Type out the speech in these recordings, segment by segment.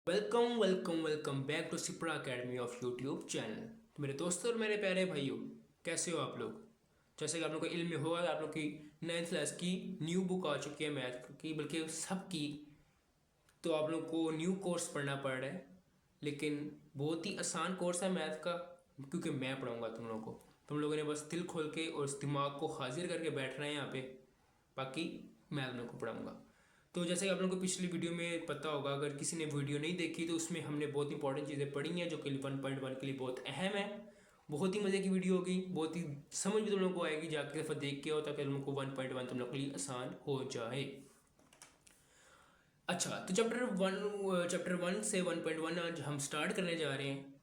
Welcome welcome welcome back to Sipra academy of YouTube channel. तो मेरे दोस्तों और मेरे प्यारे भाइयों, कैसे हो आप लोग। जैसे कि आप लोग को इल्म होगा कि आप लोग की 9th क्लास की न्यू बुक आ चुकी है मैथ की, बल्कि सबकी। तो आप लोग को न्यू कोर्स पढ़ना पड़ रहा है, लेकिन बहुत ही आसान कोर्स है मैथ का, क्योंकि मैं पढ़ाऊँगा तुम लोगों को। तुम लोगों ने बस दिल खोल के और इस दिमाग को हाजिर करके बैठना है यहाँ पे, बाकी मैं तुम लोग को पढ़ाऊँगा। तो जैसे कि आप लोगों को पिछली वीडियो में पता होगा, अगर किसी ने वीडियो नहीं देखी तो उसमें हमने बहुत इंपॉर्टेंट चीज़ें पढ़ी हैं जो कि 1.1 के लिए बहुत अहम है। बहुत ही मज़े की वीडियो होगी, बहुत ही समझ भी तुम लोगों को आएगी, जाके दफ़ा देख के हो ताकि तुम लोग को 1.1 तुम लोग के लिए आसान हो जाए। अच्छा, तो चैप्टर 1 से 1.1 आज हम स्टार्ट करने जा रहे हैं।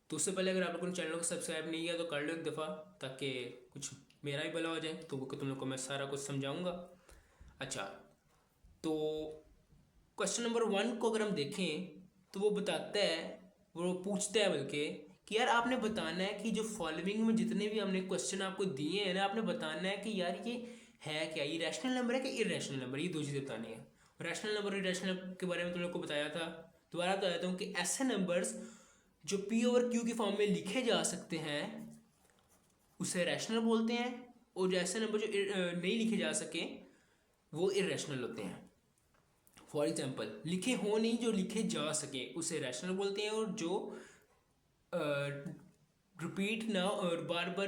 तो उससे पहले अगर आप लोगों ने चैनल को सब्सक्राइब नहीं किया तो कर लो एक दफ़ा, ताकि कुछ मेरा भी भला हो जाए, तो तुम लोग को मैं सारा कुछ समझाऊंगा। अच्छा, तो क्वेश्चन नंबर 1 को अगर हम देखें तो वो बताता है, वो पूछता है बल्कि कि यार आपने बताना है कि जो फॉलोइंग में जितने भी हमने क्वेश्चन आपको दिए हैं ना, आपने बताना है कि यार ये है क्या, ये रैशनल नंबर है कि इरेशनल नंबर, ये दो चीज़ें बतानी है। रैशनल नंबर और इरेशनल के बारे में तुम लोग को बताया था। दोबारा बता देता हूँ कि ऐसे नंबर्स जो पी ओवर क्यू की फॉर्म में लिखे जा सकते हैं उसे रैशनल बोलते हैं, और जो ऐसे नंबर जो नहीं लिखे जा सके वो इरेशनल होते हैं। फॉर एग्जाम्पल, लिखे हो नहीं, जो लिखे जा सके उसे रैशनल बोलते हैं, और जो रिपीट ना और बार बार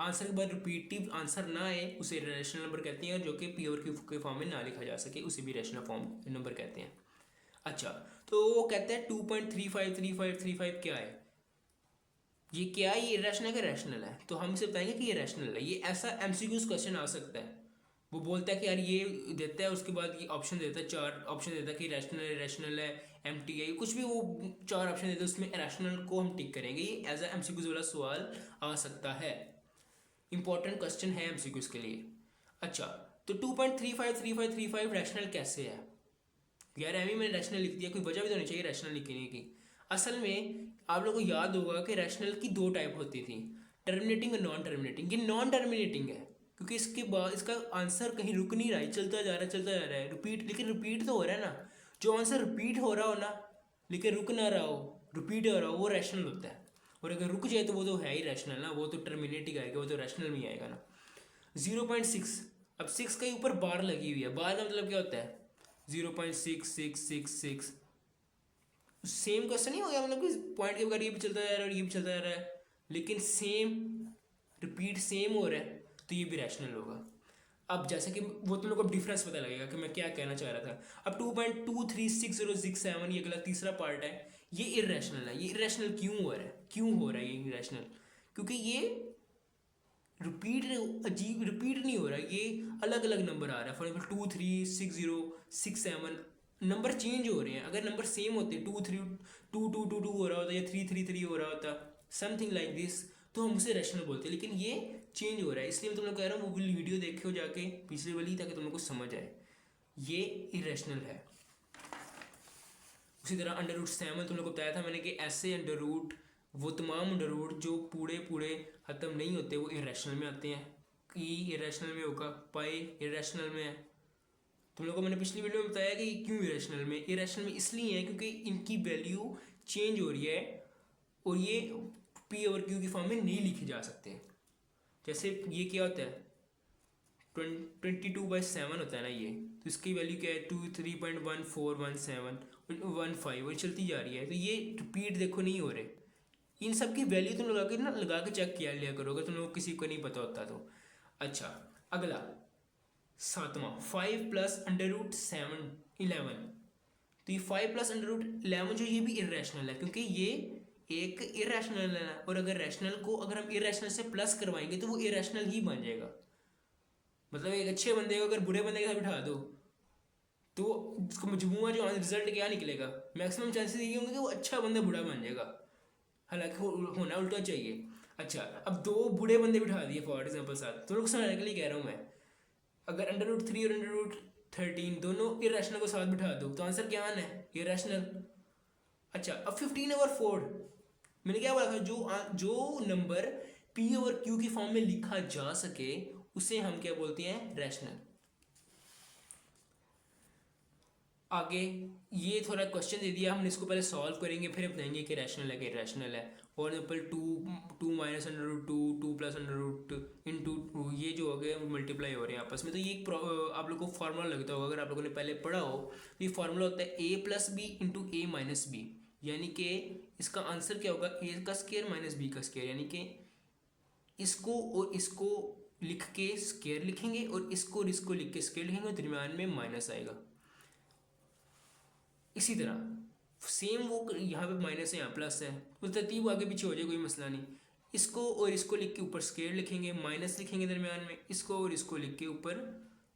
आंसर के बाद रिपीटिव आंसर ना आए उसे रैशनल नंबर कहते हैं, और जो कि पी और क्यू के फॉर्म में ना लिखा जा सके उसे भी रैशनल फॉर्म नंबर कहते हैं। अच्छा, तो वो कहते हैं 2.353535 क्या है, ये क्या है, ये इरेशनल है कि रैशनल है। तो हम इसे बताएंगे कि ये रैशनल है। ये ऐसा एमसीक्यूज क्वेश्चन आ सकता है। वो बोलता है कि यार ये देता है, उसके बाद ये ऑप्शन देता है, 4 ऑप्शन देता है कि रैशनल है, एम टी है, कुछ भी, वो 4 ऑप्शन देते हैं, उसमें रैशनल को हम टिक करेंगे। ये एज ए एमसीक्यूज वाला सवाल आ सकता है, इंपॉर्टेंट क्वेश्चन है एमसीक्यूज के लिए। अच्छा, तो 2.353535 रैशनल कैसे है। यार एम ही मैंने रैशनल लिख दिया, कोई वजह भी तो नहीं चाहिए रैशनल लिखने की। असल में आप लोगों को याद होगा कि रैशनल की 2 टाइप होती थी, टर्मिनेटिंग और नॉन टर्मिनेटिंग। ये नॉन टर्मिनेटिंग है क्योंकि इसके बाद इसका आंसर कहीं रुक नहीं रहा है, चलता जा रहा है, चलता जा रहा है, रिपीट, लेकिन रिपीट तो हो रहा है ना। जो आंसर रिपीट हो रहा हो ना, लेकिन रुक ना रहा हो, रिपीट हो रहा हो, वो रैशनल होता है। और अगर रुक जाए तो वो तो है ही रैशनल ना, वो तो टर्मिनेटिंग आएगा, वो तो रैशनल में आएगा ना। 0.6, अब 6 के ऊपर बार लगी हुई है, बार का मतलब क्या होता है, 0.6666। सेम क्वेश्चन नहीं हो गया, मतलब कि पॉइंट के बगैर ये भी चलता जा रहा है और ये भी चलता जा रहा है, लेकिन सेम रिपीट सेम हो रहा है, तो ये भी रैशनल होगा। अब जैसे कि वो तुम लोग को डिफरेंस पता लगेगा कि मैं क्या कहना चाह रहा था। अब 2.236067 ये अगला तीसरा पार्ट है, ये इरेशनल है। ये इरेशनल क्यों हो रहा है, क्यों हो रहा है ये इरेशनल, क्योंकि ये रिपीट, अजीब रिपीट नहीं हो रहा, ये अलग अलग नंबर आ रहा है। फॉर एग्जाम्पल 236067 नंबर चेंज हो रहे हैं। अगर नंबर सेम होते, 2 3 2 2 2 2 हो रहा होता या 3 3 3 हो रहा होता, समथिंग लाइक दिस, तो हम उसे रैशनल बोलते हैं। लेकिन ये चेंज हो रहा है, इसलिए मैं तुम लोग कह रहा हूँ वो वीडियो देखे हो जाके पिछले वाली, ताकि तुम लोग को समझ आए ये इरेशनल है। उसी तरह अंडर रूट 7 तुम लोग को बताया था मैंने कि ऐसे अंडर रूट, वो तमाम अंडर रूट जो पूरे पूरे ख़त्म नहीं होते वो इरेशनल में आते हैं। ई इरेशनल में होगा, पाई इरेशनल में है। तुम लोगों को मैंने पिछली वीडियो में बताया कि क्यों इरेशनल में, इरेशनल में इसलिए है क्योंकि इनकी वैल्यू चेंज हो रही है, और ये पी ओवर क्यू की फॉर्म में नहीं लिखे जा सकते। जैसे ये क्या होता है, 22/7 होता है ना ये, तो इसकी वैल्यू क्या है, 3.141715, वो चलती जा रही है। तो ये रिपीट देखो नहीं हो रहे। इन सब की वैल्यू तुम लगा के चेक किया लिया करोगे, तुम लोग किसी को नहीं पता होता तो। अच्छा, अगला 7वां, 5 + √7 11। तो ये 5 + √11 जो, ये भी इरेशनल है क्योंकि ये एक इरेशनल है, और अगर रैशनल को अगर हम इरेशनल से प्लस करवाएंगे तो वो इरेशनल ही बन जाएगा। मतलब एक अच्छे बंदे को अगर बुरे बंदे के साथ बिठा दो तो उसका मजमूआ जो रिजल्ट क्या निकलेगा, मैक्सिमम चांसेस ये होंगे कि वो अच्छा बंदा बुरा बन जाएगा, हालांकि होना उल्टा चाहिए। अच्छा, अब 2 बूढ़े बंदे बिठा दिए फॉर एग्जाम्पल साथ, तो लोग समझने के लिए कह रहा हूँ मैं। अगर अंडर रूट 3 और अंडर रूट 13 दोनों इरेशनल को साथ बिठा दो तो आंसर क्या आना है, इरेशनल। अच्छा, अब 15/4 मैंने क्या बोला था, जो नंबर पी ओवर क्यू की फॉर्म में लिखा जा सके उसे हम क्या बोलते हैं, रैशनल। आगे ये थोड़ा क्वेश्चन दे दिया हमने, इसको पहले सॉल्व करेंगे फिर बताएंगे कि रैशनल है कि इरेशनल है। For example two minus under root two plus under root into two, ये जो हो गए मल्टीप्लाई हो रहे हैं आपस में। तो ये आप लोग को फार्मूला लगता होगा, अगर आप लोगों ने पहले पढ़ा हो तो ये फार्मूला होता है ए प्लस बी इंटू ए माइनस बी, यानी कि इसका आंसर क्या होगा, ए का स्केयर माइनस बी का स्केयर, यानी कि इसको और इसको लिख के स्केयर लिखेंगे और इसको लिख के स्केयर लिखेंगे और दरमियान में माइनस आएगा। इसी तरह सेम वो यहाँ पे माइनस है यहाँ प्लस है, तो तरतीब आगे पीछे हो जाए कोई मसला नहीं। इसको और इसको लिख के ऊपर स्केयर लिखेंगे, माइनस लिखेंगे दरमियान में, इसको और इसको लिख के ऊपर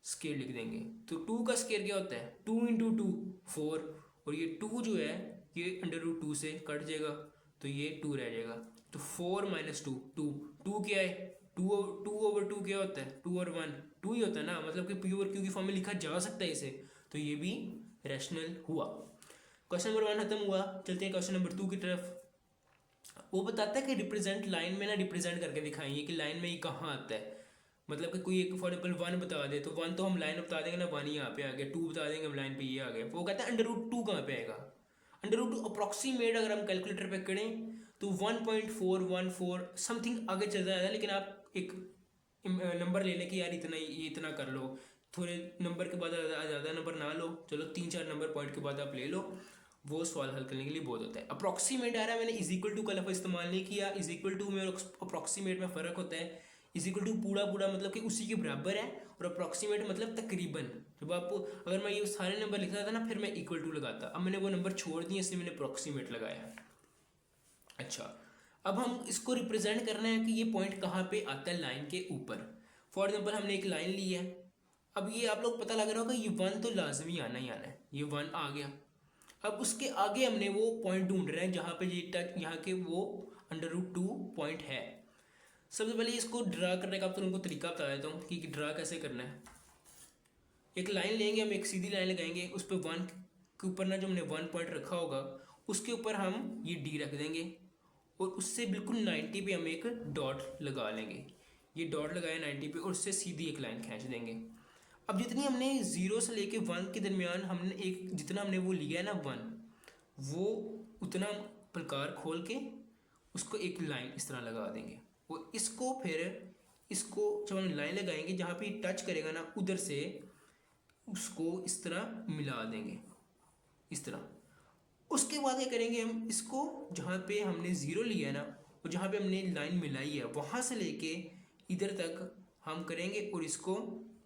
स्केयर लिख देंगे। तो टू का स्केयर क्या होता है, टू इंटू टू 4, और ये टू जो है ये अंडर रूट टू से कट जाएगा तो ये टू रह जाएगा। तो 4 माइनस टू, टू क्या है, टू ओवर टू क्या होता है, 2 और 1 2 ही होता है ना, मतलब कि पी ओवर क्यू की फॉर्म में लिखा जा सकता है इसे, तो ये भी रैशनल हुआ। क्वेश्चन नंबर 1 खत्म हुआ, चलते हैं क्वेश्चन नंबर 2 की तरफ। वो बताता है कि रिप्रेजेंट लाइन में ना रिप्रेजेंट करके दिखाएंगे कि लाइन में ये कहाँ आता है, मतलब कि कोई एक फॉर एग्जाम्पल 1 बता दे तो 1 तो हम लाइन बता देंगे ना, 1 यहाँ पे आ गया, 2 बता देंगे हम लाइन पे ये आ गया। वो कहता है अंडर रूट 2 कहाँ पे आएगा, अंडर रूट 2 अप्रॉक्सीमेट अगर हम कैलकुलेटर पे करें तो 1.414 समथिंग आगे चल जाएगा, लेकिन आप एक नंबर ले लें कि यार इतना ये इतना कर लो, थोड़े नंबर के बाद ज़्यादा नंबर ना लो, चलो 3-4 नंबर पॉइंट के बाद आप ले लो, वो सवाल हल करने के लिए बहुत होता है। अप्रॉक्सीमेट आ रहा है, मैंने इज इक्वल टू का लफ्ज़ इस्तेमाल नहीं किया, इज इक्वल टू में और अप्रॉक्सीमेट में फ़र्क होता है। इज इक्वल टू पूरा मतलब कि उसी के बराबर है, और अप्रॉक्सीमेट मतलब तकरीबन। जब आप अगर मैं ये सारे नंबर लिखता था ना फिर मैं इक्वल टू लगाता, अब मैंने वो नंबर छोड़ दिए इसलिए मैंने अप्रॉक्सीमेट लगाया। अच्छा, अब हम इसको रिप्रेजेंट करना है कि ये पॉइंट कहाँ पे आता है लाइन के ऊपर। फॉर एग्जाम्पल हमने एक लाइन ली है, अब ये आप लोग पता लग रहा होगा ये 1 तो लाजमी आना ही आना है, ये 1 आ गया। अब उसके आगे हमने वो पॉइंट ढूंढ रहे हैं जहाँ पे ये टच यहाँ के वो अंडर रूट 2 पॉइंट है। सबसे पहले इसको ड्रा करने का आप तो उनको तरीका बता देता हूँ कि ड्रा कैसे करना है। एक लाइन लेंगे हम, एक सीधी लाइन लगाएंगे, उस पर 1 के ऊपर ना जो हमने 1 पॉइंट रखा होगा उसके ऊपर हम ये डी रख देंगे, और उससे बिल्कुल 90 पे हम एक डॉट लगा लेंगे। ये डॉट लगाया 90 पे और उससे सीधी एक लाइन खींच देंगे। अब जितनी हमने 0 से लेके 1 के दरमियान हमने एक जितना हमने वो लिया है ना 1, वो उतना प्रकार खोल के उसको एक लाइन इस तरह लगा देंगे, और इसको फिर इसको जब हम लाइन लगाएंगे जहाँ पे टच करेगा ना उधर से उसको इस तरह मिला देंगे, इस तरह। उसके बाद क्या करेंगे हम, इसको जहाँ पे हमने 0 लिया है ना और जहाँ पे हमने लाइन मिलाई है वहाँ से लेके इधर तक हम करेंगे और इसको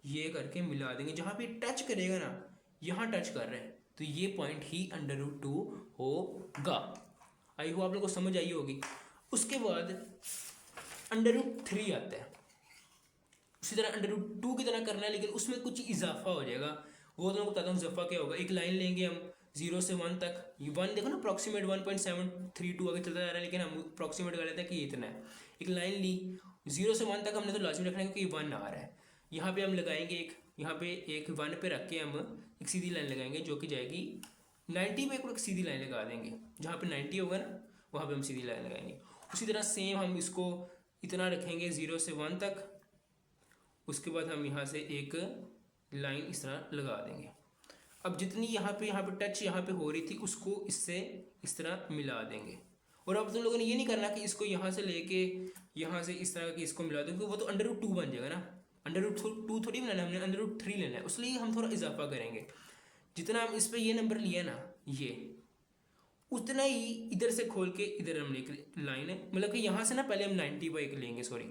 ये करके मिला देंगे। जहाँ पे टच करेगा ना, यहाँ टच कर रहे हैं तो ये पॉइंट ही अंडर रूट 2 होगा। आई होप आप लोगों को समझ आई होगी। उसके बाद अंडर रूट 3 आता है, उसी तरह अंडर रूट 2 की तरह करना है, लेकिन उसमें कुछ इजाफा हो जाएगा, वो तो मैं बताता हूँ इजाफा क्या होगा। एक लाइन लेंगे हम 0 से 1 तक, ये 1 देखो ना अप्रॉक्सीमेट 1.732 आगे चलता जा रहा है, लेकिन हम अप्रॉक्सीमेट कर लेते हैं कि ये इतना है। एक लाइन ली 0 से 1 तक हमने तो लाजमी रखना है क्योंकि 1 आ रहा है। यहाँ पे हम लगाएंगे एक, यहाँ पे एक 1 पे रख के हम एक सीधी लाइन लगाएंगे जो कि जाएगी 90 पे, एक सीधी लाइन लगा देंगे, जहाँ पे 90 होगा ना वहाँ पे हम सीधी लाइन लगाएंगे। उसी तरह सेम हम इसको इतना रखेंगे 0 से 1 तक, उसके बाद हम यहाँ से एक लाइन इस तरह लगा देंगे। अब जितनी यहाँ पे टच यहाँ पे हो रही थी उसको इससे इस तरह मिला देंगे। और अब तुम लोगों ने ये नहीं करना कि इसको यहाँ से लेके यहाँ से इस तरह की इसको मिला दो, क्योंकि वो तो अंडर रूट 2 बन जाएगा ना, अंडर रूट 2 थोड़ी बनाना, हमने अंडर रूट 3 लेना है, उसलिए हम थोड़ा इजाफा करेंगे। जितना हम इस पर ये नंबर लिया ना ये, उतना ही इधर से खोल के इधर हम एक लाइन है, मतलब कि यहाँ से ना पहले हम 90 पर एक लेंगे, सॉरी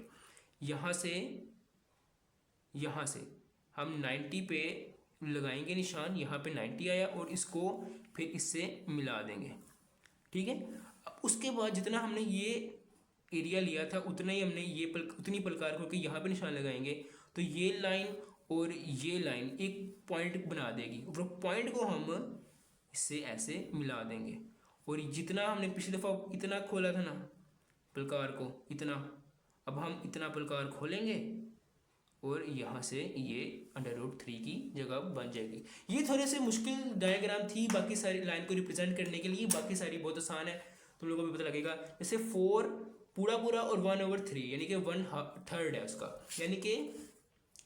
यहाँ से हम 90 पे लगाएंगे निशान, यहाँ पे 90 आया और इसको फिर इससे मिला देंगे, ठीक है। अब उसके बाद जितना हमने ये एरिया लिया था उतना ही हमने ये उतनी प्रकार को यहाँ पे निशान लगाएंगे, तो ये लाइन और ये लाइन एक पॉइंट बना देगी, और पॉइंट को हम इससे ऐसे मिला देंगे। और जितना हमने पिछली दफ़ा इतना खोला था ना प्रकार को, इतना, अब हम इतना प्रकार खोलेंगे और यहाँ से ये अंडर रूट 3 की जगह बन जाएगी। ये थोड़े से मुश्किल डायग्राम थी बाकी सारी लाइन को रिप्रेजेंट करने के लिए, बाकी सारी बहुत आसान है, तुम लोगों को भी पता लगेगा। जैसे 4 पूरा और 1/3 यानी कि 1/3 है उसका, यानी कि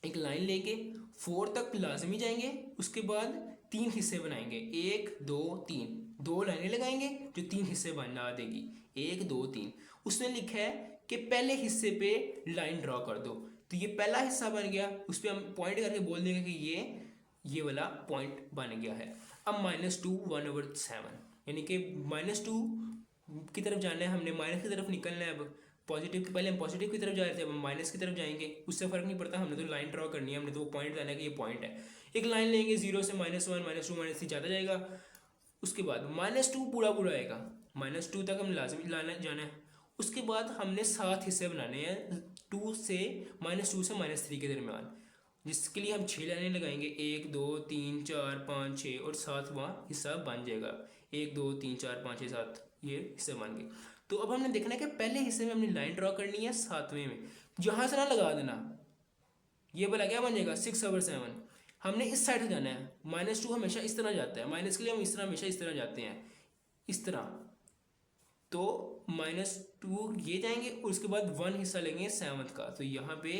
एक लाइन लेके 4 तक लाजमी जाएंगे, उसके बाद तीन हिस्से बनाएंगे, 1 2 3, दो लाइनें लगाएंगे जो तीन हिस्से बना देगी, 1 2 3। उसने लिखा है कि पहले हिस्से पे लाइन ड्रॉ कर दो, तो ये पहला हिस्सा बन गया, उस पर हम पॉइंट करके बोल देंगे कि ये वाला पॉइंट बन गया है। अब -2 1/7, यानी कि -2 की तरफ जाना है हमने, माइनस की तरफ निकलना है। अब पॉजिटिव के पहले हम पॉजिटिव की तरफ जा रहे थे, अब हम माइनस की तरफ जाएंगे, उससे फर्क नहीं पड़ता, हमने तो लाइन ड्रॉ करनी है, हमने तो वो पॉइंट लाना है कि ये पॉइंट है। एक लाइन लेंगे 0 से -1 -2 -3 जाता जाएगा, उसके बाद -2 पूरा आएगा, -2 तक हम लाजमी लाना जाना है। उसके बाद हमने 7 हिस्से बनाने हैं 2 से -2 से -3 के दरमियान, जिसके लिए हम 6 लाइनें लगाएंगे, 1 2 3 4 5 6 और 7वां हिस्सा बन जाएगा, 1 2 3 4 5 6 7 ये हिस्से बन गए। तो अब हमने देखना है कि पहले हिस्से में हमने लाइन ड्रॉ करनी है 7वें में, जहाँ से ना लगा देना, ये बोला क्या बन जाएगा 6/7। हमने इस साइड से जाना है, -2 हमेशा इस तरह जाता है, माइनस के लिए हम इस तरह हमेशा इस तरह जाते हैं, इस तरह, तो -2 ये जाएंगे और उसके बाद 1 हिस्सा लेंगे 7th का, तो यहाँ पे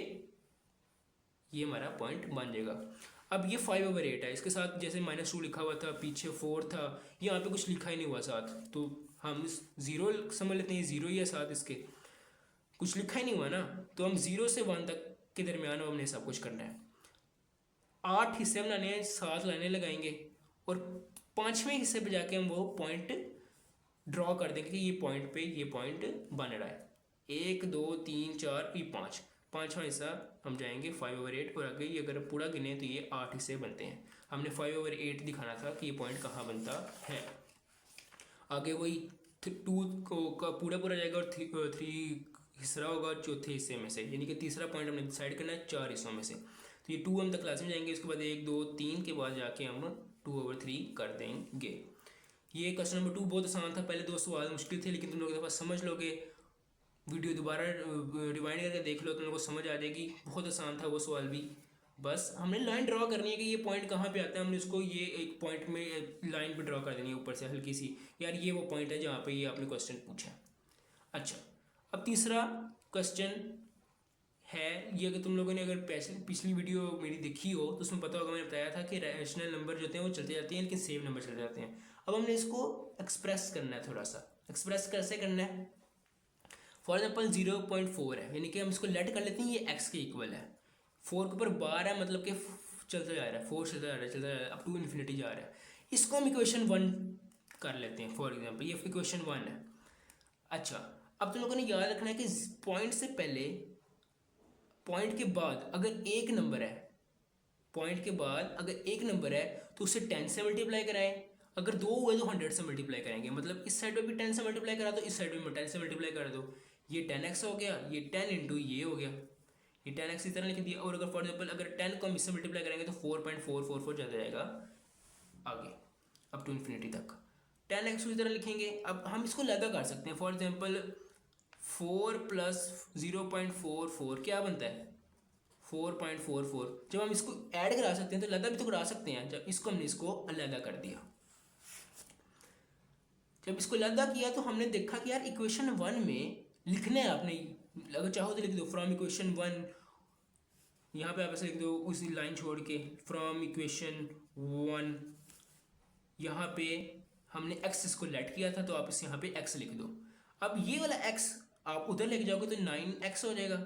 ये हमारा पॉइंट बन जाएगा। अब ये 5/8 है, इसके साथ जैसे -2 लिखा हुआ था, पीछे 4 था, यहाँ पे कुछ लिखा ही नहीं हुआ साथ, तो हम 0 समझ लेते हैं, 0 ही है साथ, इसके कुछ लिखा ही नहीं हुआ ना, तो हम 0 से 1 तक के दरमियान हमने सब कुछ करना है। 8 हिस्से बनाने हैं, 7 लाइनें लगाएंगे और 5वें हिस्से पे जाके हम वो पॉइंट ड्रॉ कर देंगे कि ये पॉइंट पे ये पॉइंट बन रहा है, 1 2 3 4 ये 5, 5वां हिस्सा हम जाएंगे 5/8 और आगे ये अगर पूरा गिने तो ये 8 हिस्से बनते हैं। हमने 5/8 दिखाना था कि ये पॉइंट कहाँ बनता है। आगे वही 2 का पूरा जाएगा और 3 हिस्सा होगा चौथे हिस्से में से, यानी कि तीसरा पॉइंट हमने डिसाइड करना है 4 हिस्सों में से, तो ये 2 हम तक क्लास में जाएंगे, उसके बाद 1 2 3 के बाद जाके हम 2/3 कर देंगे। ये क्वेश्चन नंबर 2 बहुत आसान था, पहले 2 सवाल मुश्किल थे, लेकिन तुम लोग पास समझ लोगे, वीडियो दोबारा रिवाइंड करके देख लो, तुम लोग को समझ आ जाएगी, बहुत आसान था वो सवाल भी। बस हमने लाइन ड्रॉ करनी है कि ये पॉइंट कहाँ पे आता है, हमने उसको ये एक पॉइंट में लाइन पे ड्रॉ कर देनी है ऊपर से हल्की सी, यार ये वो पॉइंट है जहाँ पे ये आपने क्वेश्चन पूछा। अच्छा, अब तीसरा क्वेश्चन है ये, अगर तुम लोगों ने अगर पिछली वीडियो मेरी देखी हो तो उसमें पता होगा, मैंने बताया था कि रैशनल नंबर जो होते हैं वो चलते जाते हैं, लेकिन सेम नंबर चलते जाते हैं। अब हमने इसको एक्सप्रेस करना है, थोड़ा सा एक्सप्रेस कैसे करना है। फॉर एग्जाम्पल 0.4 है, यानी कि हम इसको लेट कर लेते हैं, ये x के इक्वल है, 4 के ऊपर बार है, मतलब कि चलता जा रहा है, 4 चलता जा रहा है अप टू इन्फिनिटी जा रहा है, इसको हम इक्वेशन 1 कर लेते हैं। फॉर एग्जाम्पल ये इक्वेशन 1 है। अच्छा, अब तुम लोगों ने याद रखना है कि पॉइंट से पहले, पॉइंट के बाद अगर एक नंबर है, पॉइंट के बाद अगर एक नंबर है तो उसे 10 से मल्टीप्लाई कराएं, अगर 2 हुए तो 100 से मल्टीप्लाई करेंगे, मतलब इस साइड पे भी 10 से मल्टीप्लाई करा दो, इस साइड पे 10 से मल्टीप्लाई कर दो, ये 10x हो गया, ये 10 इंटू ये हो गया, ये 10x इस तरह लिख दिया। और अगर फॉर एग्जाम्पल अगर 10 को हम इससे मल्टीप्लाई करेंगे तो 4.444 चलता जाएगा आगे अप टू इन्फिनिटी तक, 10x इस तरह लिखेंगे। अब हम इसको लगा कर सकते हैं, फॉर एग्जाम्पल 4 + 0.44 क्या बनता है 4.44। जब हम इसको ऐड करा सकते हैं तो अलग भी तो करा सकते हैं, जब इसको हमने इसको अलग कर दिया, जब इसको अलग किया तो हमने देखा कि यार इक्वेशन 1 में लिखना है आपने, अगर चाहो तो लिख दो फ्रॉम इक्वेशन 1, यहाँ पे आप ऐसे लिख दो उसी लाइन छोड़ के, फ्रॉम इक्वेशन 1, यहाँ पे हमने x इसको लेट किया था तो आप इस यहाँ पे x लिख दो। अब ये वाला x आप उधर लेके जाओगे तो 9x हो जाएगा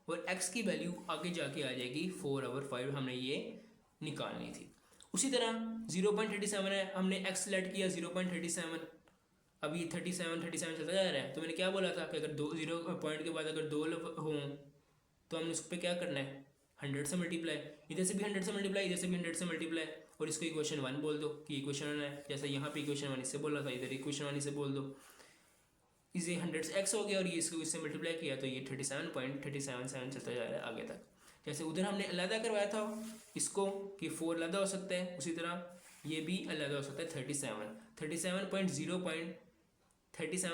और x की वैल्यू आगे जाके आ जाएगी 4/5, हमने ये निकालनी थी। उसी तरह 0.37 है, हमने x लेट किया 0.37, अब ये 37 चलता जा रहा है, तो मैंने क्या बोला था कि अगर 0 पॉइंट के बाद अगर 2 हों तो हमने उस पर क्या करना है 100 से मल्टीप्लाई, इधर से भी 100 से मल्टीप्लाई, इधर से भी 100 से मल्टीप्लाई, और इसको इक्वेशन 1 बोल दो कि इक्वेशन 1 है, जैसे यहाँ पे इक्वेशन 1 इससे बोला था, इधर इक्वेशन 1 इसे बोल दो, इसे 100 से x हो गया और ये इसको इससे मल्टीप्लाई किया तो ये 37.377 चलता जा रहा है आगे तक। जैसे उधर हमने अलग करवाया था इसको कि 4 अलग हो सकता है, उसी तरह ये भी अलग हो सकता है 37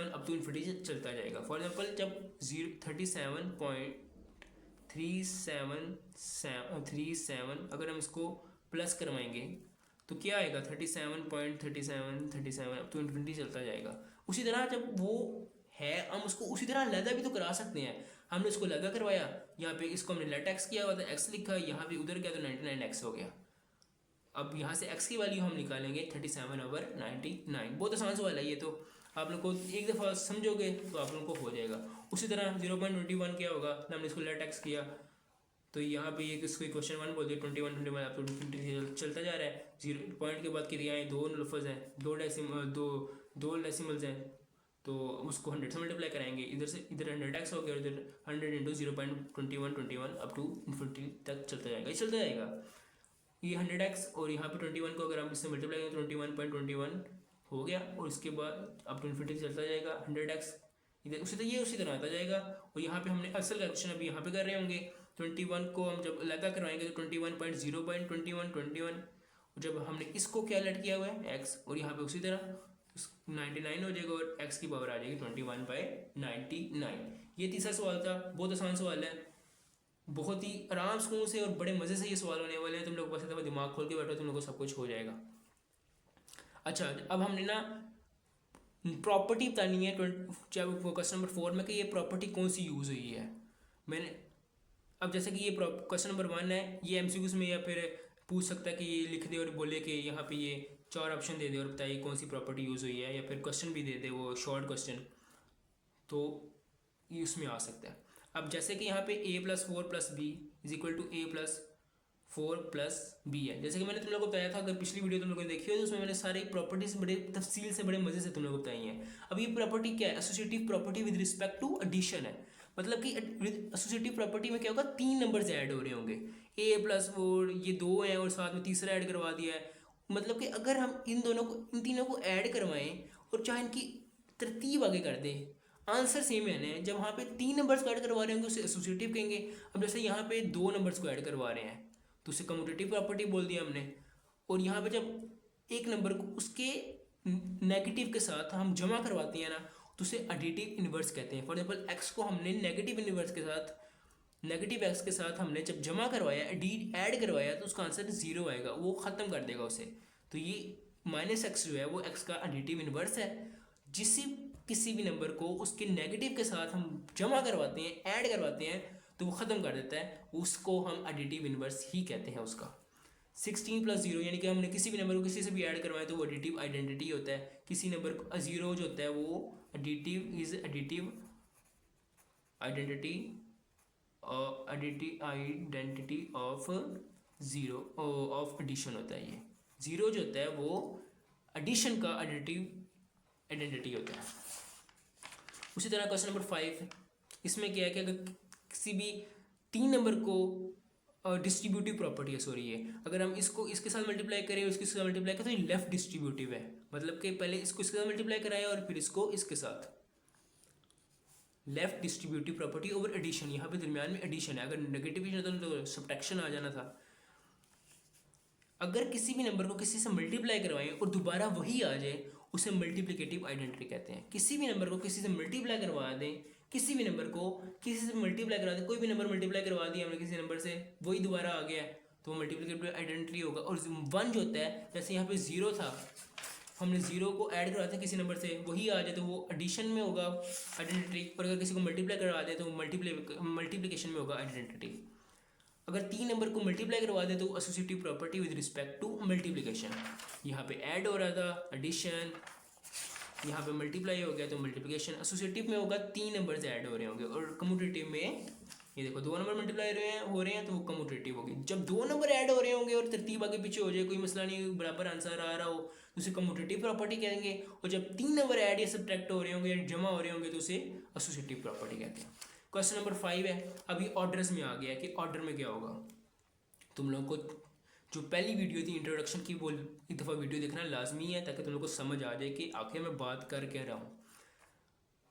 अप टू इन्फिनिटी चलता जाएगा। फॉर एग्जाम्पल जब 37.37 अगर हम इसको प्लस करवाएंगे तो क्या आएगा 37.37 अप टू इन्फिनिटी चलता जाएगा। उसी तरह जब वो है हम उसको उसी तरह लदा भी तो करा सकते हैं, हमने उसको लदा करवाया, यहाँ पे इसको हमने लेट एक्स किया हुआ था, एक्स लिखा, यहाँ पे उधर गया तो 99x हो गया। अब यहाँ से x की वैल्यू हम निकालेंगे 37/99। बहुत आसान सवाल है ये, तो आप लोग को एक दफ़ा समझोगे तो आप लोगों को हो जाएगा। उसी तरह 0.21 क्या होगा, हमने इसको लेट एक्स किया तो यहाँ पे ये इसको क्वेश्चन 1 बोल दिया, 21 आप तो चलता जा रहा है। 0 पॉइंट के बाद क्रियाएँ दो लफ्ज़ हैं, दो डेसिमल्स हैं, तो उसको 100 से मल्टीप्लाई कराएंगे। इधर से इधर 100x हो गया, इधर 100 इंटू 0.21 अप टू इन्फिनिटी तक चलता जाएगा, ये चलता जाएगा। ये 100x और यहाँ पे 21 को अगर हम इससे मल्टीप्लाई करें तो 21.21 हो गया, और इसके बाद अप टू इन्फिनिटी चलता जाएगा 100x इधर उसी तरह आता जाएगा। और यहाँ पे हमने असल कैलकुलेशन अभी यहाँ पे कर रहे होंगे। 21 को हम जब अलग करवाएंगे तो 21.0.21 जब हमने इसको क्या लेट किया हुआ है x, और यहाँ पे उसी तरह 99 हो जाएगा और x की पावर आ जाएगी 21/99। ये तीसरा सवाल था, बहुत आसान सवाल है, बहुत ही आराम सुकून से और बड़े मज़े से ये सवाल होने वाले हैं। तुम लोग बस इतना दिमाग खोल के बैठो, तुम लोग को सब कुछ हो जाएगा। अच्छा, अब हमने ना प्रॉपर्टी बतानी है क्वेश्चन नंबर 4 में कि ये प्रॉपर्टी कौन सी यूज़ हुई है। मैंने अब जैसे कि ये क्वेश्चन नंबर 1 है, ये एमसीक्यूज़ में या फिर पूछ सकता है कि ये लिख दे और बोले कि यहाँ पे ये 4 ऑप्शन दे दे और बताइए कौन सी प्रॉपर्टी यूज़ हुई है, या फिर क्वेश्चन भी दे दे वो शॉर्ट क्वेश्चन, तो ये उसमें आ सकता है। अब जैसे कि यहाँ पे a+4+b is equal to a+4+b है। जैसे कि मैंने तुम लोगों को बताया था, अगर पिछली वीडियो तुम लोगों ने देखी हो तो उसमें मैंने सारी प्रॉपर्टीज बड़े तफसील से बड़े मज़े से तुम लोगों को बताई हैं। अब ये प्रॉपर्टी क्या है, associative property with respect to addition है। मतलब कि एसोसिएटिव प्रॉपर्टी में क्या होगा, 3 नंबर्स ऐड हो रहे होंगे, a+4, ये 2 हैं और साथ में तीसरा ऐड करवा दिया है। मतलब कि अगर हम इन तीनों को ऐड करवाएं और चाहे इनकी तरतीब आगे कर दें, आंसर सेम है। जब वहाँ पे 3 नंबर्स को ऐड करवा रहे होंगे उसे एसोसिएटिव कहेंगे। अब जैसे यहाँ पे 2 नंबर्स को ऐड करवा रहे हैं तो उसे कम्यूटेटिव प्रॉपर्टी बोल दिया हमने। और यहाँ पे जब एक नंबर को उसके नेगेटिव के साथ हम जमा करवाते हैं ना तो उसे एडिटिव इन्वर्स कहते हैं। फॉर एग्जाम्पल एक्स को हमने नेगेटिव इन्वर्स के साथ, नेगेटिव एक्स के साथ हमने जब जमा करवाया, ऐड करवाया, तो उसका आंसर 0 आएगा, वो ख़त्म कर देगा उसे। तो ये -x जो है वो x का एडिटिव इन्वर्स है। किसी भी नंबर को उसके नेगेटिव के साथ हम जमा करवाते हैं, ऐड करवाते हैं, तो वो ख़त्म कर देता है, उसको हम एडिटिव इन्वर्स ही कहते हैं उसका। 16 + 0 यानी कि हमने किसी भी नंबर को किसी से भी ऐड करवाया तो वो एडिटिव आइडेंटिटी होता है। किसी नंबर को 0 जो होता है वो additive identity of zero of addition होता है। ये 0 जो होता है वो एडिशन का एडिटिव आइडेंटिटी होता है। उसी तरह क्वेश्चन नंबर 5, इसमें क्या है कि अगर किसी भी 3 नंबर को डिस्ट्रीब्यूटिव प्रॉपर्टी है, सॉरी ये अगर हम इसको इसके साथ मल्टीप्लाई करें, इसके साथ मल्टीप्लाई करें तो ये लेफ्ट डिस्ट्रीब्यूटिव है। मतलब कि पहले इसको इसके साथ मल्टीप्लाई कराएं और फिर इसको इसके साथ, left distributive property over addition. यहाँ पे दरमियान में एडिशन है, अगर नेगेटिव होता तो सब्ट्रैक्शन आ जाना था। अगर किसी भी नंबर को किसी से मल्टीप्लाई करवाएं और दोबारा वही आ जाए उसे मल्टीप्लिकेटिव आइडेंटिटी कहते हैं। किसी भी नंबर को किसी से मल्टीप्लाई करवा दें, किसी भी नंबर को किसी से मल्टीप्लाई करवा दें, कोई भी नंबर मल्टीप्लाई करवा दिया हमने किसी नंबर से, वही दोबारा आ गया तो मल्टीप्लिकेटिव आइडेंटिटी होगा। और 1 जो होता है, जैसे यहाँ पे 0 था, हमने 0 को ऐड करवाते हैं किसी नंबर से, वही आ जाए तो वो एडिशन में होगा आइडेंटिटी, और अगर किसी को मल्टीप्लाई करवा दे तो मल्टीप्लिकेशन में होगा आइडेंटिटी। अगर 3 नंबर को मल्टीप्लाई करवा दे तो associative property with respect to multiplication. यहाँ पे ऐड हो रहा था एडिशन, यहाँ पे मल्टीप्लाई हो गया तो मल्टीप्लिकेशन। एसोसिएटिव में होगा 3 नंबर्स ऐड हो रहे होंगे, और कम्यूटेटिव में ये देखो 2 नंबर मल्टीप्लाई हो रहे हैं तो वो कम्यूटेटिव होगी। जब 2 नंबर ऐड हो रहे होंगे और तरतीब आगे पीछे हो जाए, कोई मसला नहीं, बराबर आंसर आ रहा हो, तो उसे कम्यूटेटिव प्रॉपर्टी कहेंगे। और जब 3 नंबर ऐड या सब्ट्रैक्ट हो रहे होंगे या जमा हो रहे होंगे तो उसे एसोसिएटिव प्रॉपर्टी कहते हैं। क्वेश्चन नंबर 5 है, अभी ऑर्डर्स में आ गया कि ऑर्डर में क्या होगा। तुम लोगों को जो पहली वीडियो थी इंट्रोडक्शन की, वो एक दफ़ा वीडियो देखना लाजमी है ताकि तुम लोग को समझ आ जाए कि आखिर मैं बात कर क्या रहा हूँ।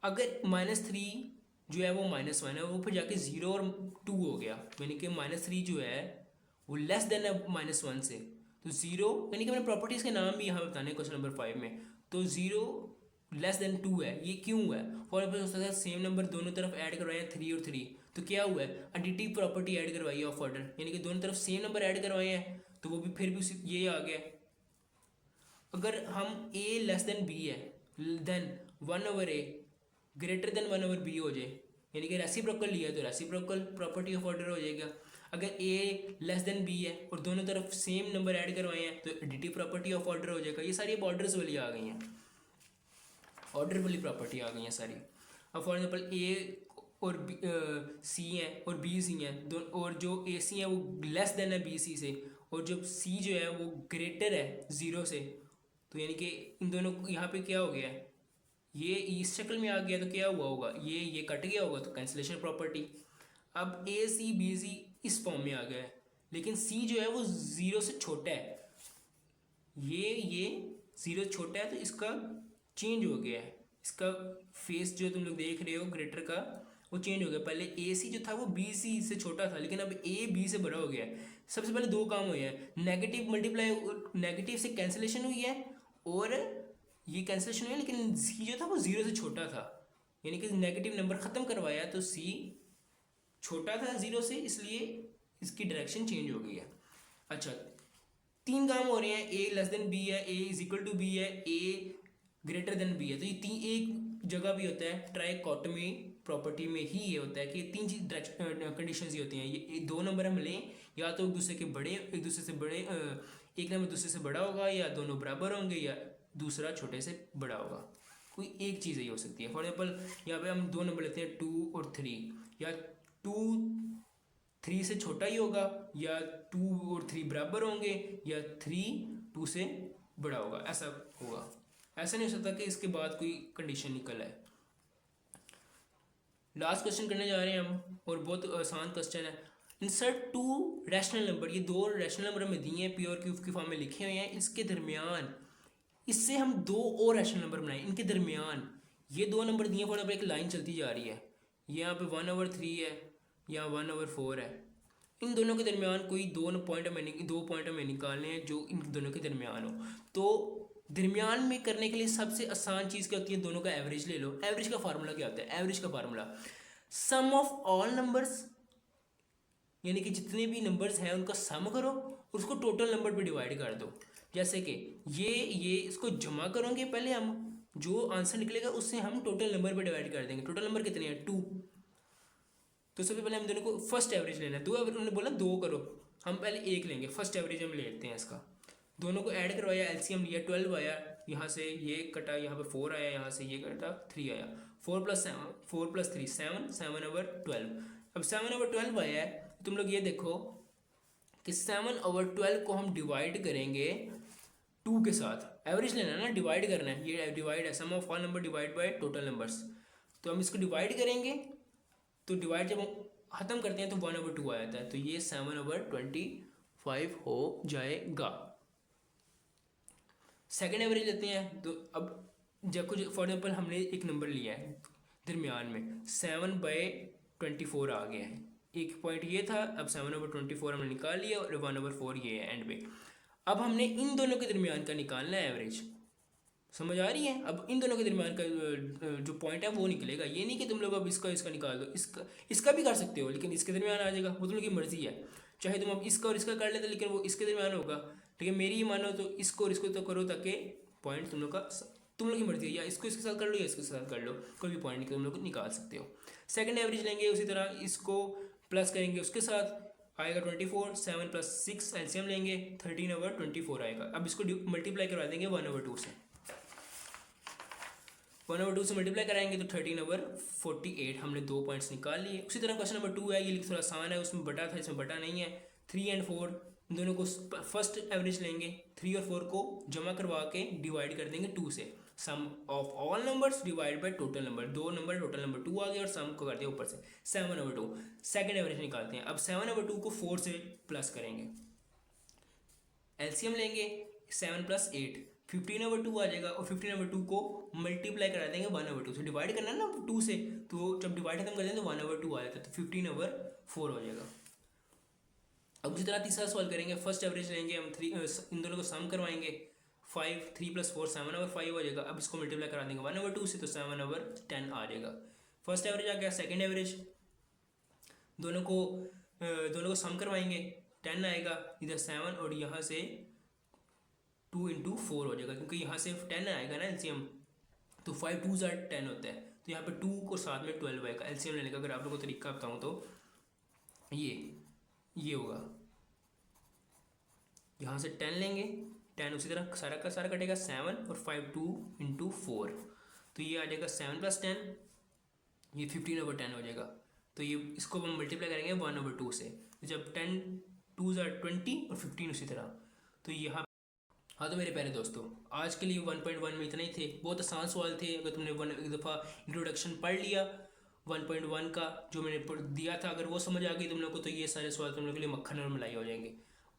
अगर -3 जो है वो -1 है, वो फिर जाके 0 और 2 हो गया, यानी कि -3 जो है वो लेस देन है -1 से, तो 0 यानी कि मैंने प्रॉपर्टीज़ के नाम भी यहाँ बताने क्वेश्चन नंबर 5 में। तो 0 लेस देन 2 है, ये क्यों है? फॉर एग्जाम्पल हो सकता है सेम नंबर दोनों तरफ ऐड करवाए 3 और 3, तो क्या हुआ है, एडिटिव प्रॉपर्टी ऐड करवाई है ऑफ ऑर्डर, यानी कि दोनों तरफ सेम नंबर ऐड करवाए हैं तो वो भी फिर भी ये आ गया। अगर हम a लेस देन b है, then 1/a greater than 1/b हो जाए, यानी कि रेसिप्रोकल लिया तो रेसिप्रोकल प्रॉपर्टी ऑफ ऑर्डर हो जाएगा। अगर ए लेस देन बी है और दोनों तरफ सेम नंबर ऐड करवाए हैं तो एडिटिव प्रॉपर्टी ऑफ ऑर्डर हो जाएगा। ये सारी अब ऑर्डर्स वाली आ गई हैं, ऑर्डर वाली प्रॉपर्टी आ गई हैं सारी। अब फॉर एग्जांपल ए और सी हैं और बी सी हैं, दो और जो ए सी है वो लेस देन है बी सी से, और जब सी जो है वो ग्रेटर है ज़ीरो से, तो यानी कि इन दोनों यहाँ पे क्या हो गया है, ये इस शक्ल में आ गया तो क्या हुआ होगा, ये कट गया होगा तो कैंसिलेशन प्रॉपर्टी। अब ए सी बी सी इस फॉर्म में आ गया है, लेकिन सी जो है वो ज़ीरो से छोटा है, ये ज़ीरो छोटा है तो इसका चेंज हो गया है, इसका फेस जो तुम लोग देख रहे हो ग्रेटर का वो चेंज हो गया। पहले ए सी जो था वो बी सी से छोटा था, लेकिन अब ए बी से बड़ा हो गया है। सबसे पहले दो काम हुए हैं, नेगेटिव मल्टीप्लाई, नेगेटिव से कैंसिलेशन हुई है और ये कैंसिलेशन हुई है, लेकिन सी जो था वो ज़ीरो से छोटा था, यानी कि नेगेटिव नंबर ख़त्म करवाया तो सी छोटा था ज़ीरो से, इसलिए इसकी डायरेक्शन चेंज हो गई है। अच्छा, तीन काम हो रहे हैं, ए लेस देन बी है, ए इज इक्वल टू बी है, ए ग्रेटर देन बी है, तो ये तीन एक जगह भी होता है ट्राइकोटमी प्रॉपर्टी में ही ये होता है कि तीन कंडीशंस ही होती हैं। ये दो नंबर हम लें, या तो एक दूसरे के बड़े, एक दूसरे से बड़े, एक नंबर दूसरे से बड़ा होगा, या दोनों बराबर होंगे, या दूसरा छोटे से बड़ा होगा, कोई एक चीज़ ही हो सकती है। फॉर एग्जाम्पल यहाँ पे हम दो नंबर लेते हैं 2 और 3, या 2 3 से छोटा ही होगा, या 2 और 3 बराबर होंगे, या 3 2 से बड़ा होगा, ऐसा होगा। ऐसा नहीं हो सकता कि इसके बाद कोई कंडीशन निकल आए। लास्ट क्वेश्चन करने जा रहे हैं हम, और बहुत आसान क्वेश्चन है। इंसर्ट टू रैशनल नंबर, ये दो रैशनल नंबर हमें दिए हैं, पी और क्यू की फॉर्म में लिखे हुए हैं, इसके दरमियान इससे हम दो और रैशनल नंबर बनाए, इनके दरमियान ये दो नंबर दिए, फॉर एग्जाम्पल एक लाइन चलती जा रही है, यहाँ पे 1/3 है या 1/4 है, इन दोनों के दरमियान कोई दो पॉइंट हमें निकालने हैं जो इन दोनों के दरमियान हो। तो दरमियान में करने के लिए सबसे आसान चीज़ क्या होती है, दोनों का एवरेज ले लो। एवरेज का फार्मूला क्या होता है, एवरेज का formula sum of all numbers, यानी कि जितने भी नंबर्स हैं उनका सम करो, उसको टोटल नंबर पे डिवाइड कर दो। जैसे कि ये इसको जमा करोगे पहले हम, जो आंसर निकलेगा उससे हम टोटल नंबर पे डिवाइड कर देंगे। टोटल नंबर कितने हैं 2, तो सबसे पहले हम दोनों को फर्स्ट एवरेज लेना है। दो एवरेज उन्होंने बोला दो करो, हम पहले एक लेंगे, फर्स्ट एवरेज हम लेते हैं इसका। दोनों को ऐड करवाया, एलसीएम लिया, 12 आया, यहाँ से ये कटा, यहाँ पे 4 आया, यहाँ से ये कटा 3 आया, 4 + 3 7, 7/12। अब 7/12 आया है, तुम लोग ये देखो कि 7/12 को हम डिवाइड करेंगे 2 के साथ। एवरेज लेना है ना, डिवाइड करना है, ये डिवाइड है, sum of all number divide by total numbers. तो हम इसको डिवाइड करेंगे, तो डिवाइड जब हम ख़त्म करते हैं तो 1/2 आ जाता है, तो ये 7/25 हो जाएगा। सेकेंड एवरेज लेते हैं, तो अब जब कुछ फॉर एग्जाम्पल हमने एक नंबर लिया है दरमियान में, 7/24 आ गया है, एक पॉइंट ये था, अब 7/24 हमने निकाल लिया और 1/4 ये है एंड में। अब हमने इन दोनों के दरमियान का निकालना है एवरेज, समझ आ रही है। अब इन दोनों के दरमियान का जो पॉइंट है वो निकलेगा, ये नहीं कि तुम लोग अब इसका निकाल दो, इसका भी कर सकते हो, लेकिन इसके दरमियान आ जाएगा, वो तुम लोग की मर्जी है। चाहे तुम अब इसका और इसका कर लेते, लेकिन वो इसके दरमियान होगा। लेकिन मेरी ही मानो तो इसको और इसको तो करो, ताकि पॉइंट तुम लोग की मर्जी है, या इसको इसके साथ कर लो या इसके साथ कर लो, कोई भी पॉइंट तुम लोग निकाल सकते हो। सेकंड एवरेज लेंगे, उसी तरह इसको प्लस करेंगे, उसके साथ आएगा 24, 7 + 6 एलसीएम लेंगे, 13/24 आएगा। अब इसको मल्टीप्लाई करवा देंगे 1/2 से, 1/2 से मल्टीप्लाई कराएंगे तो 13/48, हमने दो पॉइंट्स निकाल लिए। उसी तरह क्वेश्चन नंबर 2 है, ये थोड़ा आसान है, उसमें बटा था, इसमें बटा नहीं है। 3 और 4 दोनों को फर्स्ट एवरेज लेंगे, 3 और 4 को जमा करवा के डिवाइड कर देंगे 2 से। Sum of all numbers divide by total number, दो नंबर टोटल नंबर 2 आ गया और सम को कर दिया ऊपर से 7/2। सेकेंड एवरेज निकालते हैं। अब 7/2 को 4 से प्लस करेंगे, एलसीएम लेंगे, 7 + 8 15/2 आ जाएगा, और 15/2 को मल्टीप्लाई करा देंगे 1/2 से। डिवाइड करना है ना 2 से, तो जब डिवाइड खत्म कर देंगे तो 1/2 आ जाता है, तो 15/4 हो जाएगा। अब उसी तरह तीसरा सवाल करेंगे, फर्स्ट एवरेज लेंगे हम, इन दोनों को सम करवाएंगे, 3 + 4 7/5 हो जाएगा। अब इसको मल्टीप्लाई करा देंगे 1/2 से, तो 7/10 आ जाएगा। फर्स्ट एवरेज आ गया। सेकेंड एवरेज दोनों को सम करवाएंगे, 10 आएगा, इधर 7 और यहाँ से 2 × 4 हो जाएगा, क्योंकि यहाँ से 10 आएगा ना एलसीएम, तो 5 2 = 10 होता है, तो यहाँ पे 2 को साथ में 12 आएगा एलसीएम लेने का। अगर आप लोगों को तरीका बताऊँ तो ये ये होगा, यहाँ से 10 लेंगे, 10 उसी तरह सारा का सारा कटेगा 7 और 5 2 इंटू 4, तो ये आ जाएगा 7 + 10, ये 15/10 हो जाएगा। तो ये इसको हम मल्टीप्लाई करेंगे 1/2 से, तो जब 10 2 20 और 15 उसी तरह, तो यहाँ। हाँ तो मेरे प्यारे दोस्तों, आज के लिए 1.1 में इतना ही थे। बहुत आसान सवाल थे, अगर तुमने एक दफ़ा इंट्रोडक्शन पढ़ लिया 1.1 का जो मैंने दिया था, अगर वो समझ आ गई तुम लोग को, तो ये सारे सवाल तुम लोग के लिए मक्खन और मलाई हो जाएंगे।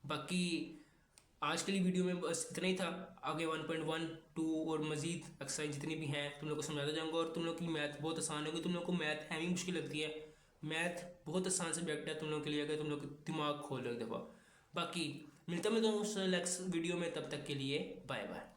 बाकी आज के लिए वीडियो में बस इतना ही था। आगे 1.1 2 और मज़ीद एक्सरसाइज जितनी भी हैं तुम लोग को समझाता जाऊँगा, और तुम लोग की मैथ बहुत आसान होगी। तुम लोग को मैथ है ही मुश्किल लगती है, मैथ बहुत आसान सब्जेक्ट है तुम लोग के लिए, अगर तुम लोग दिमाग खोल लो एक दफ़ा। बाकी मिलता मैं तो नेक्स्ट वीडियो में, तब तक के लिए बाय बाय।